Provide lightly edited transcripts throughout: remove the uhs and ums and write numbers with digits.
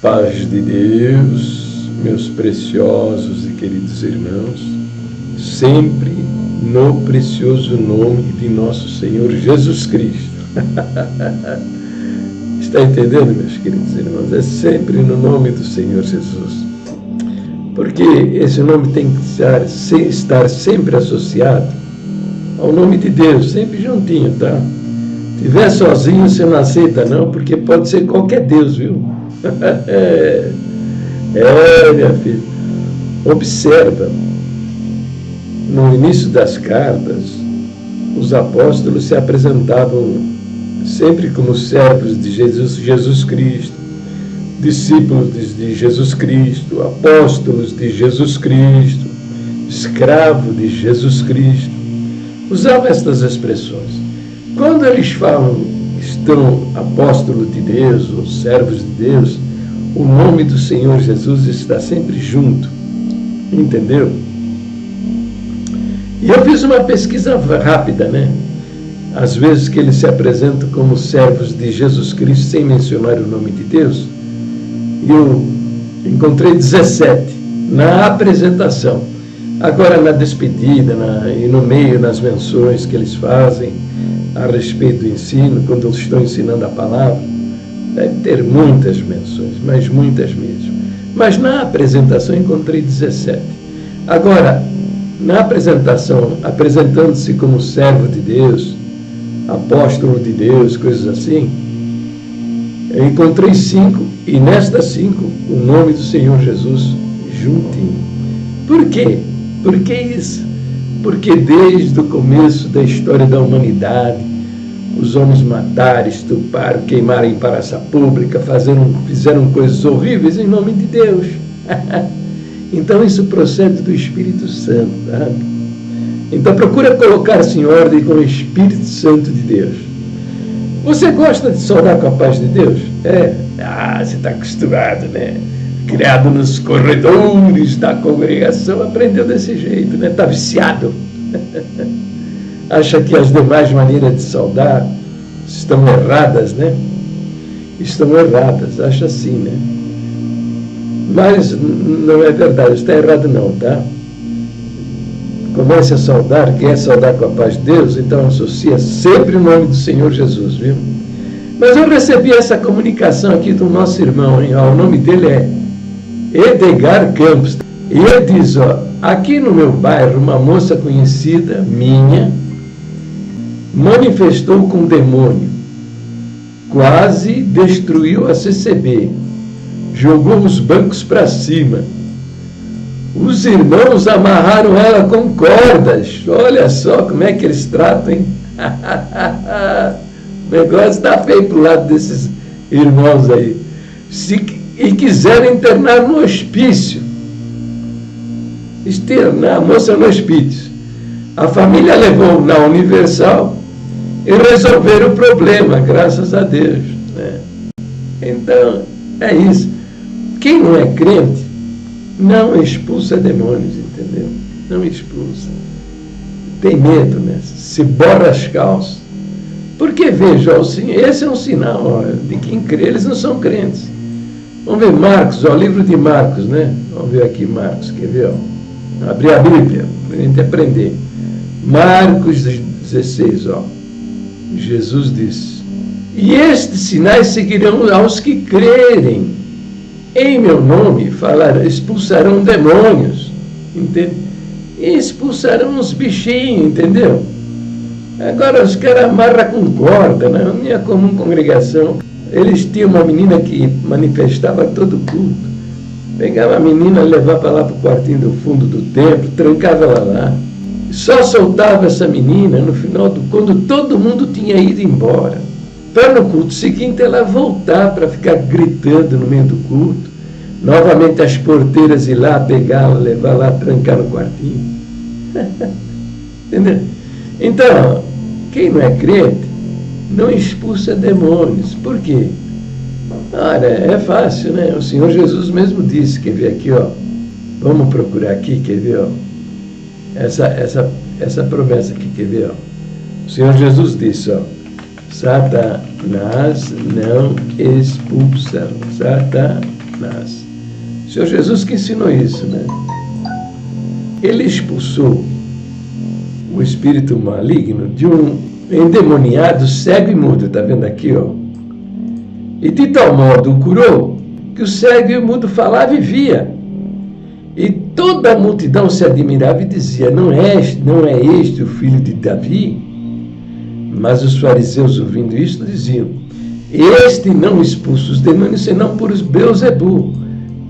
Paz de Deus, meus preciosos e queridos irmãos, sempre no precioso nome de nosso Senhor Jesus Cristo. Está entendendo, meus queridos irmãos? É sempre no nome do Senhor Jesus. Porque esse nome tem que estar sempre associado ao nome de Deus, sempre juntinho, tá? Se estiver sozinho, você não aceita não, porque pode ser qualquer Deus, viu? Minha filha, observa, no início das cartas, os apóstolos se apresentavam sempre como servos de Jesus Cristo, discípulos de Jesus Cristo, apóstolos de Jesus Cristo, escravo de Jesus Cristo. Usavam estas expressões. Quando eles falam estão apóstolos de Deus ou servos de Deus, o nome do Senhor Jesus está sempre junto, entendeu? E eu fiz uma pesquisa rápida, né? Às vezes que eles se apresentam como servos de Jesus Cristo sem mencionar o nome de Deus, e eu encontrei 17 na apresentação. Agora na despedida e no meio, nas menções que eles fazem a respeito do ensino, quando eles estão ensinando a palavra, deve ter muitas menções, mas muitas mesmo. Mas na apresentação encontrei 17. Agora, na apresentação, apresentando-se como servo de Deus, apóstolo de Deus, coisas assim, eu encontrei 5, e nestas 5, o nome do Senhor Jesus juntinho. Por quê? Por que isso? Porque desde o começo da história da humanidade, os homens mataram, estupraram, queimaram em praça pública, fizeram coisas horríveis em nome de Deus. Então isso procede do Espírito Santo, tá? Então procura colocar-se em ordem com o Espírito Santo de Deus. Você gosta de saudar com a paz de Deus? Você está acostumado, né? Criado nos corredores da congregação, aprendeu desse jeito, né? Está viciado. Acha que as demais maneiras de saudar estão erradas, né? Estão erradas, acha assim, né? Mas não é verdade, está errado não, tá? Comece a saudar, quer saudar com a paz de Deus, então associa sempre o nome do Senhor Jesus, viu? Mas eu recebi essa comunicação aqui do nosso irmão, hein? O nome dele é Edgar Campos. E ele diz, aqui no meu bairro, uma moça conhecida minha manifestou com um demônio, quase destruiu a CCB, jogou os bancos para cima. Os irmãos amarraram ela com cordas. Olha só como é que eles tratam, hein? O negócio está feio para o lado desses irmãos aí. E quiseram internar no hospício. Externar a moça no hospício. A família levou na Universal e resolveram o problema, graças a Deus, né? Então, é isso. Quem não é crente, não expulsa demônios, entendeu? Não expulsa. Tem medo, né? Se borra as calças. Porque, veja, esse é um sinal de quem crê, eles não são crentes. Vamos ver Marcos, o livro de Marcos, né? Vamos ver aqui Marcos, quer ver? Abrir a Bíblia, para a gente aprender. Marcos 16, Jesus disse: e estes sinais seguirão aos que crerem. Em meu nome expulsarão demônios, entende? E expulsarão os bichinhos, entendeu? Agora os caras amarram com corda, né? Na minha comum congregação, eles tinham uma menina que manifestava todo culto. Pegava a menina, levava lá para o quartinho do fundo do templo, trancava ela lá. Só soltava essa menina no final quando todo mundo tinha ido embora. Para no culto seguinte ela voltar para ficar gritando no meio do culto. Novamente as porteiras ir lá, pegá-la, levar lá, trancar no quartinho. Entendeu? Então, quem não é crente, não expulsa demônios. Por quê? Olha, é fácil, né? O Senhor Jesus mesmo disse, quer ver aqui, vamos procurar aqui, quer ver, essa promessa aqui, quer ver, o Senhor Jesus disse, Satanás não expulsa, Satanás Satanás. O Senhor Jesus que ensinou isso, né? Ele expulsou o espírito maligno de um endemoniado cego e mudo, está vendo aqui, ó? E de tal modo o curou que o cego e o mudo falava e via. E toda a multidão se admirava e dizia: não é este o filho de Davi? Mas os fariseus, ouvindo isto, diziam: este não expulsa os demônios senão por Beelzebu,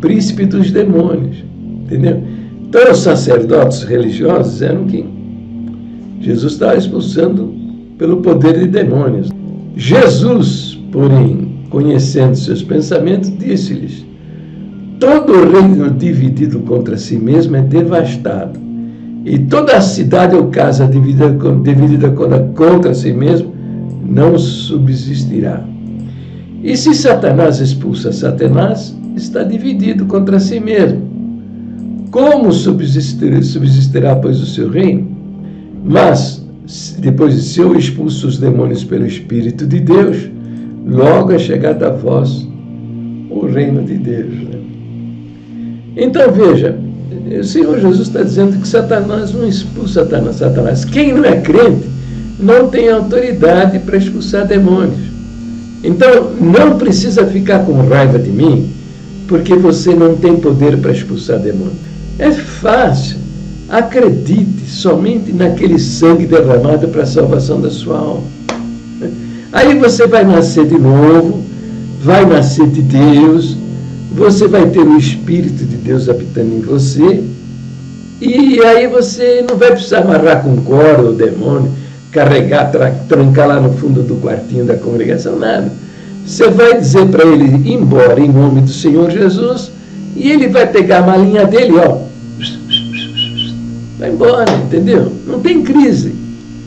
príncipe dos demônios. Entendeu? Então os sacerdotes religiosos eram que Jesus estava expulsando pelo poder de demônios. Jesus, porém, conhecendo seus pensamentos, disse-lhes: todo reino dividido contra si mesmo é devastado, e toda a cidade ou casa dividida contra si mesmo não subsistirá. E se Satanás expulsa Satanás, está dividido contra si mesmo. Como subsistirá, pois, o seu reino? Mas, depois, se eu expulso os demônios pelo Espírito de Deus, logo é chegado a vós o reino de Deus. Né? Então, veja, o Senhor Jesus está dizendo que Satanás não expulsa Satanás. Quem não é crente não tem autoridade para expulsar demônios. Então, não precisa ficar com raiva de mim, porque você não tem poder para expulsar demônios. É fácil. Acredite somente naquele sangue derramado para a salvação da sua alma. Aí você vai nascer de novo, vai nascer de Deus, você vai ter o Espírito de Deus habitando em você, e aí você não vai precisar amarrar com corda o demônio, carregar, trancar lá no fundo do quartinho da congregação, nada. Você vai dizer para ele ir embora em nome do Senhor Jesus, e ele vai pegar a malinha dele, ó, vai embora, entendeu? Não tem crise,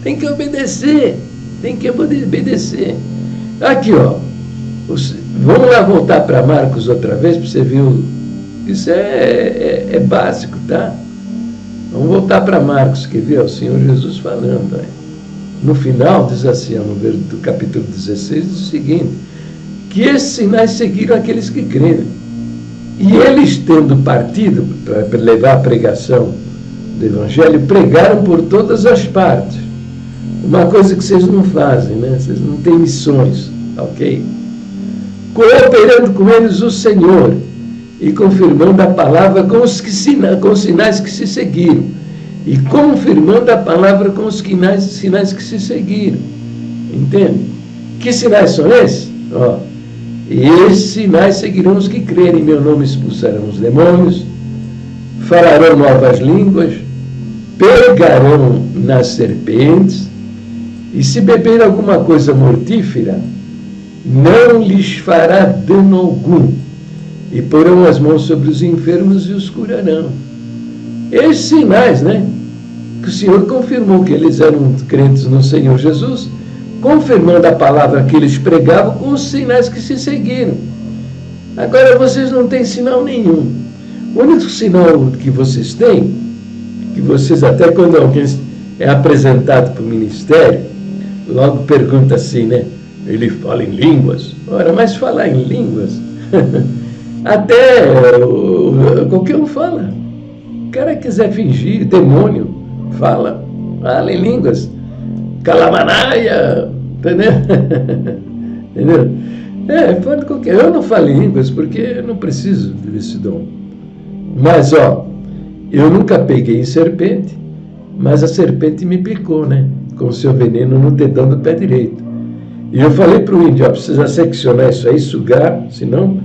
tem que obedecer, Aqui, ó, vamos lá voltar para Marcos outra vez, para você ver, isso é básico, tá? Vamos voltar para Marcos, que vê o Senhor Jesus falando, ó. No final, diz assim, do capítulo 16, diz o seguinte: que esses sinais seguiram aqueles que creram. E eles, tendo partido para levar a pregação do Evangelho, pregaram por todas as partes. Uma coisa que vocês não fazem, né? Vocês não têm missões, ok? Cooperando com eles o Senhor e confirmando a palavra com os sinais que se seguiram. E confirmando a palavra com os sinais que se seguiram. Entende? Que sinais são esses? Ó, e esses sinais seguirão os que crerem. Em meu nome expulsarão os demônios, falarão novas línguas, pegarão nas serpentes, e se beber alguma coisa mortífera, não lhes fará dano algum, e porão as mãos sobre os enfermos e os curarão. Esses sinais, né? Que o Senhor confirmou que eles eram crentes no Senhor Jesus, confirmando a palavra que eles pregavam com os sinais que se seguiram. Agora vocês não têm sinal nenhum. O único sinal que vocês têm, que vocês até quando alguém é apresentado para o ministério, logo pergunta assim, né? Ele fala em línguas. Ora, mas falar em línguas, até qualquer um fala. O cara quiser fingir, demônio, fala em línguas. Calamanaia, entendeu? Entendeu? Pode qualquer. Eu não falo em línguas porque eu não preciso desse dom. Mas, ó, eu nunca peguei em serpente, mas a serpente me picou, né? Com o seu veneno no dedão do pé direito. E eu falei para o índio, ó, precisa seccionar isso aí, sugar, senão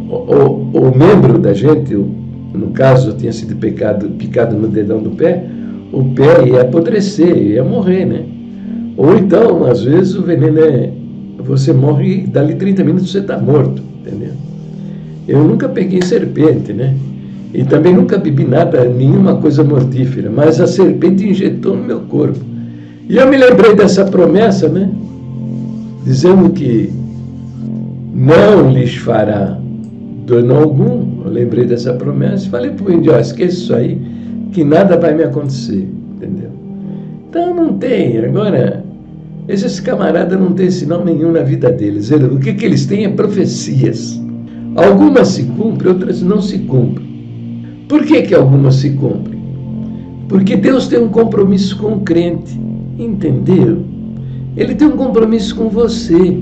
o membro da gente, no caso, tinha sido picado no dedão do pé, o pé ia apodrecer, ia morrer, né? Ou então, às vezes, o veneno você morre e dali 30 minutos você está morto, entendeu? Eu nunca peguei serpente, né? E também nunca bebi nada, nenhuma coisa mortífera, mas a serpente injetou no meu corpo. E eu me lembrei dessa promessa, né? Dizendo que não lhes fará dano algum. Eu lembrei dessa promessa e falei para o índio, ó, esqueça isso aí, que nada vai me acontecer, entendeu? Então não tem. Agora, esses camaradas não têm sinal nenhum na vida deles. O que eles têm é profecias. Algumas se cumprem, outras não se cumprem. Por que algumas se cumprem? Porque Deus tem um compromisso com o crente, entendeu? Ele tem um compromisso com você.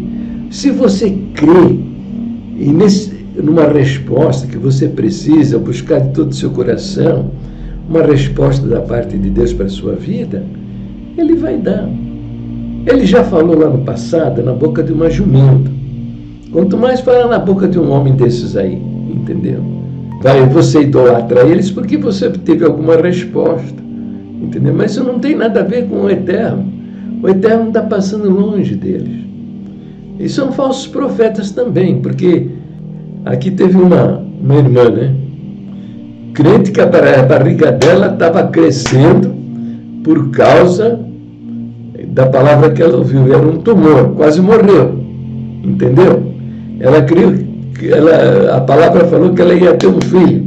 Se você crê e numa resposta que você precisa buscar de todo o seu coração, uma resposta da parte de Deus para a sua vida, Ele vai dar. Ele já falou lá no passado, na boca de uma jumenta. Quanto mais fala na boca de um homem desses aí, entendeu? Você idolatra eles porque você teve alguma resposta, entendeu? Mas isso não tem nada a ver com o Eterno. O Eterno está passando longe deles. E são falsos profetas também, porque aqui teve uma irmã, né? Crente que a barriga dela estava crescendo por causa da palavra que ela ouviu. Era um tumor, quase morreu, entendeu? Ela creu, a palavra falou que ela ia ter um filho.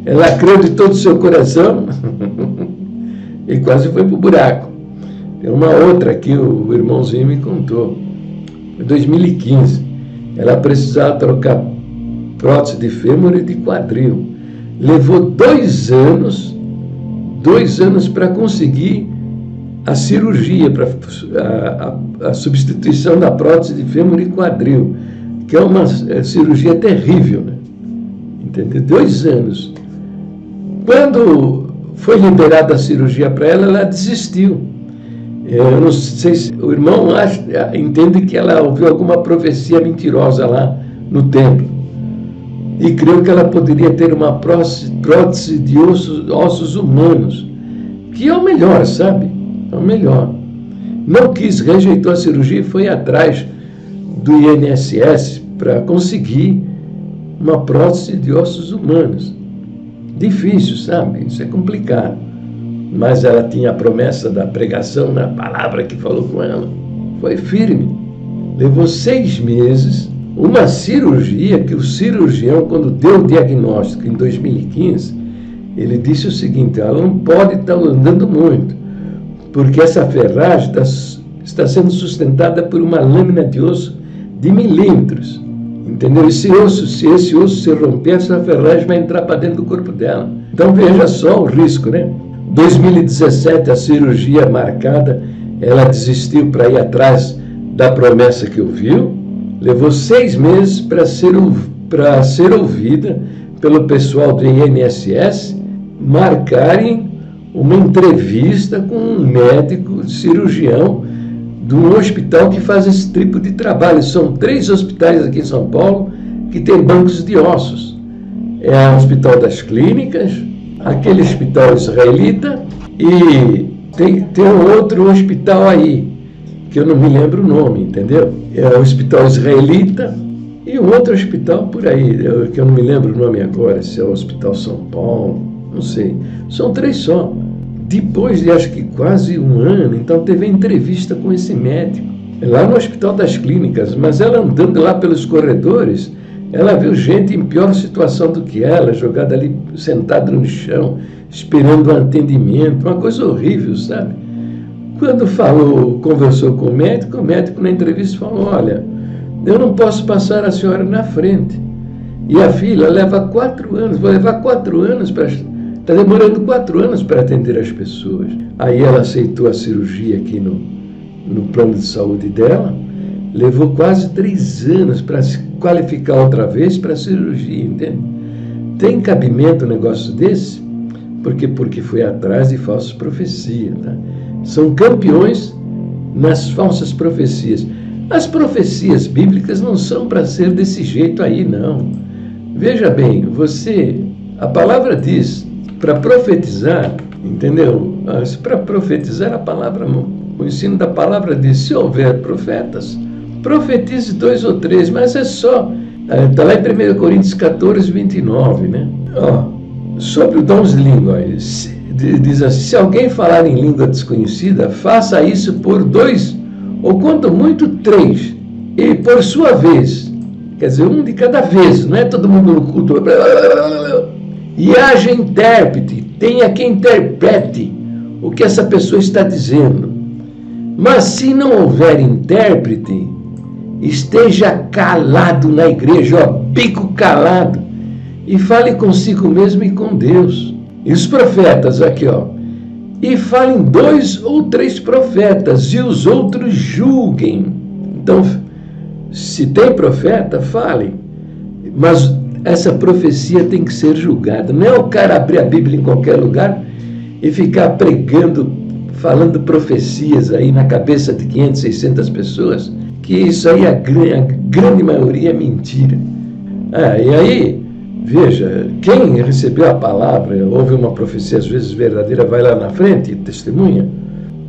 Ela creu de todo o seu coração e quase foi para o buraco. Tem uma outra que o irmãozinho me contou. Em 2015, ela precisava trocar prótese de fêmur e de quadril. Levou 2 anos para conseguir a cirurgia, para a substituição da prótese de fêmur e quadril, que é uma cirurgia terrível, né? Entendeu? 2 anos. Quando foi liberada a cirurgia para ela, ela desistiu. Eu não sei se o irmão entende que ela ouviu alguma profecia mentirosa lá no templo e creu que ela poderia ter uma prótese de ossos humanos, que é o melhor, sabe? É o melhor. Não quis, rejeitou a cirurgia e foi atrás do INSS para conseguir uma prótese de ossos humanos. Difícil, sabe? Isso é complicado. Mas ela tinha a promessa da pregação na palavra que falou com ela. Foi firme. Levou 6 meses, uma cirurgia que o cirurgião, quando deu o diagnóstico em 2015, ele disse o seguinte: ela não pode estar andando muito, porque essa ferragem está sendo sustentada por uma lâmina de osso de milímetros. Entendeu? Se esse osso se romper, essa ferragem vai entrar para dentro do corpo dela. Então veja só o risco, né? 2017, a cirurgia marcada, ela desistiu para ir atrás da promessa que ouviu, levou 6 meses para ser ouvida pelo pessoal do INSS, marcarem uma entrevista com um médico cirurgião de um hospital que faz esse tipo de trabalho. São 3 hospitais aqui em São Paulo que tem bancos de ossos. É o Hospital das Clínicas, aquele hospital israelita, e tem um outro hospital aí, que eu não me lembro o nome, entendeu? É o Hospital Israelita e um outro hospital por aí, que eu não me lembro o nome agora, se é o Hospital São Paulo, não sei. São 3 só. Depois de acho que quase 1 ano, então teve a entrevista com esse médico, lá no Hospital das Clínicas, mas ela andando lá pelos corredores, ela viu gente em pior situação do que ela, jogada ali, sentada no chão, esperando um atendimento, uma coisa horrível, sabe? Quando conversou com o médico na entrevista falou: olha, eu não posso passar a senhora na frente. E a filha leva 4 anos, vou levar 4 anos para... Está demorando 4 anos para atender as pessoas. Aí ela aceitou a cirurgia aqui no plano de saúde dela, levou quase 3 anos para se qualificar outra vez para a cirurgia, entende? Tem cabimento um negócio desse? Porque foi atrás de falsas profecias, tá? São campeões nas falsas profecias. As profecias bíblicas não são para ser desse jeito aí, não. Veja bem, a palavra diz, para profetizar, entendeu? Para profetizar, o ensino da palavra diz: se houver profetas, profetize 2 ou 3, mas é só. Está lá em 1 Coríntios 14, 29, né? Sobre o dom de língua, diz assim: se alguém falar em língua desconhecida, faça isso por 2, ou quanto muito 3, e por sua vez, quer dizer, 1 de cada vez, não é todo mundo no culto. E haja intérprete, tenha quem interprete o que essa pessoa está dizendo. Mas se não houver intérprete, esteja calado na igreja, ó, bico calado, e fale consigo mesmo e com Deus. E os profetas, aqui, ó, e falem 2 ou 3 profetas, e os outros julguem. Então, se tem profeta, fale, mas essa profecia tem que ser julgada. Não é o cara abrir a Bíblia em qualquer lugar e ficar pregando, falando profecias aí na cabeça de 500, 600 pessoas, que isso aí, a grande maioria é mentira. E aí, veja, quem recebeu a palavra, ouve uma profecia às vezes verdadeira, vai lá na frente e testemunha.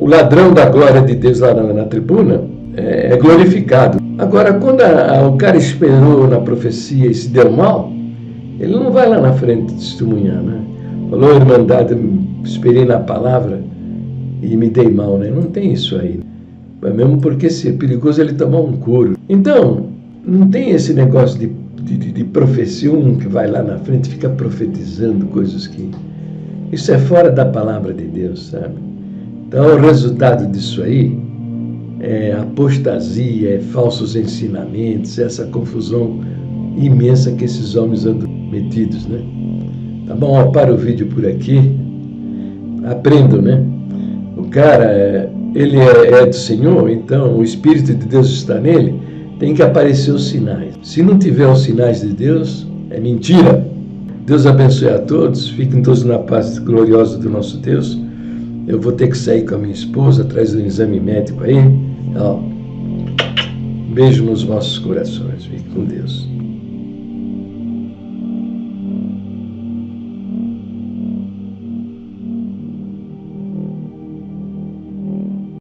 O ladrão da glória de Deus lá na tribuna é glorificado. Agora, quando o cara esperou na profecia e se deu mal, ele não vai lá na frente testemunhar, né? Falou, irmandade, esperei na palavra e me dei mal, né? Não tem isso aí. Mesmo porque é perigoso ele tomar um couro. Então, não tem esse negócio de profecia, um que vai lá na frente e fica profetizando coisas que... Isso é fora da palavra de Deus, sabe? Então, o resultado disso aí é apostasia, é falsos ensinamentos, essa confusão imensa que esses homens andam metidos, né? Tá bom, ó, para o vídeo por aqui. Aprendam, né? O cara, ele é do Senhor, então o Espírito de Deus está nele, tem que aparecer os sinais. Se não tiver os sinais de Deus, é mentira. Deus abençoe a todos, fiquem todos na paz gloriosa do nosso Deus. Eu vou ter que sair com a minha esposa, atrás do exame médico aí. Ó, beijo nos vossos corações, fique com Deus.